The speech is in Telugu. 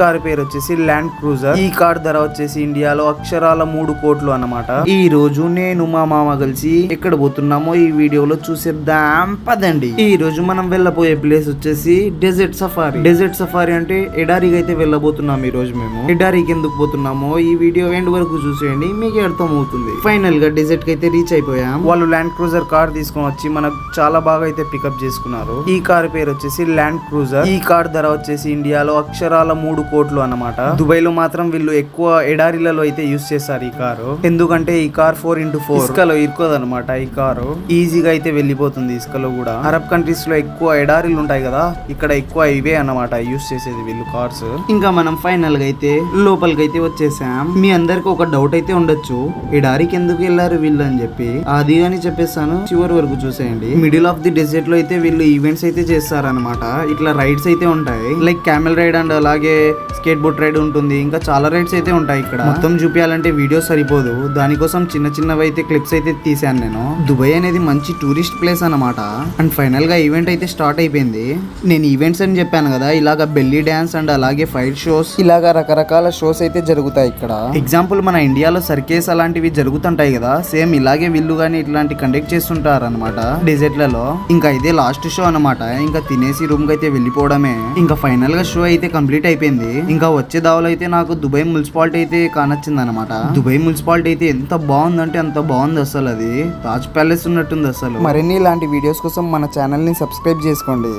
కార్ పేరు వచ్చేసి ల్యాండ్ క్రూజర్. ఈ కార్ ధర వచ్చేసి ఇండియాలో అక్షరాల 3 కోట్లు అన్నమాట. ఈ రోజు నేను మా మామ కలిసి ఎక్కడ పోతున్నామో ఈ వీడియోలో చూసేద్దాం పదండి. ఈ రోజు మనం వెళ్ళబోయే ప్లేస్ వచ్చేసి డెజర్ట్ సఫారీ. డెజర్ట్ సఫారీ అంటే ఎడారికి అయితే వెళ్ళబోతున్నాం. ఈ రోజు మేము ఎడారికి ఎందుకు పోతున్నామో ఈ వీడియో ఎండ్ వరకు చూసేయండి, మీకు అర్థం అవుతుంది. ఫైనల్ గా డెజర్ట్ కి అయితే రీచ్ అయిపోయాం. వాళ్ళు ల్యాండ్ క్రూజర్ కార్ తీసుకొని వచ్చి మనకు చాలా బాగా అయితే పికప్ చేసుకున్నారు. ఈ కార్ పేరు వచ్చేసి ల్యాండ్ క్రూజర్. ఈ కార్ ధర వచ్చేసి ఇండియాలో అక్షరాల 3 కోట్లు అన్నమాట. దుబాయ్ లో మాత్రం వీళ్ళు ఎక్కువ ఎడారిలలో అయితే యూస్ చేస్తారు ఈ కారు. ఎందుకంటే ఈ కార్ 4x4 ఇసుకలో ఇరుకోదన్నమాట. ఈ కారు ఈజీగా అయితే వెళ్ళిపోతుంది ఇసుకలో కూడా. అరబ్ కంట్రీస్ లో ఎక్కువ ఎడారిలు ఉంటాయి కదా, ఇక్కడ ఎక్కువ ఇవే అన్నమాట యూస్ చేసేది వీళ్ళు కార్స్. ఇంకా మనం ఫైనల్ గా అయితే లోపలికి అయితే వచ్చేసాం. మీ అందరికి ఒక డౌట్ అయితే ఉండొచ్చు, ఎడారికి ఎందుకు వెళ్ళారు వీళ్ళు అని చెప్పి. అది అని చెప్పేస్తాను, చివరి వరకు చూసేయండి. మిడిల్ ఆఫ్ ది డెజర్ట్ లో అయితే వీళ్ళు ఈవెంట్స్ అయితే చేస్తారన్నమాట. ఇట్లా రైడ్స్ అయితే ఉంటాయి, లైక్ క్యామెల్ రైడ్ అండ్ అలాగే స్కేట్ బోట్ రైడ్ ఉంటుంది. ఇంకా చాలా రైడ్స్ అయితే ఉంటాయి ఇక్కడ. మొత్తం చూపించాలంటే వీడియో సరిపోదు, దానికోసం చిన్న చిన్నవి అయితే క్లిప్స్ అయితే తీసాను నేను. దుబాయ్ అనేది మంచి టూరిస్ట్ ప్లేస్ అన్నమాట. అండ్ ఫైనల్ గా ఈవెంట్ అయితే స్టార్ట్ అయిపోయింది. నేను ఈవెంట్స్ అని చెప్పాను కదా, ఇలాగ బెల్లీ డాన్స్ అండ్ అలాగే ఫైర్ షోస్, ఇలాగ రకరకాల షోస్ అయితే జరుగుతాయి ఇక్కడ. ఎగ్జాంపుల్ మన ఇండియాలో సర్కేస్ అలాంటివి జరుగుతుంటాయి కదా, సేమ్ ఇలాగే వీళ్ళు గానీ ఇట్లాంటి కండక్ట్ చేస్తుంటారు అనమాట డెజర్ట్లలో. ఇంకా ఇదే లాస్ట్ షో అనమాట. ఇంకా తినేసి రూమ్ కి అయితే వెళ్ళిపోవడమే. ఇంకా ఫైనల్ గా షో అయితే కంప్లీట్ అయిపోయింది. ఇంకా వచ్చే దావలో అయితే నాకు దుబాయ్ మున్సిపాలిటీ అయితే కానొచ్చింది అనమాట. దుబాయ్ మున్సిపాలిటీ అయితే ఎంత బాగుందంటే అంత బాగుంది అసలు. అది తాజ్ ప్యాలెస్ ఉన్నట్టుంది అసలు. మరిన్ని ఇలాంటి వీడియోస్ కోసం మన ఛానల్ ని సబ్స్క్రైబ్ చేసుకోండి.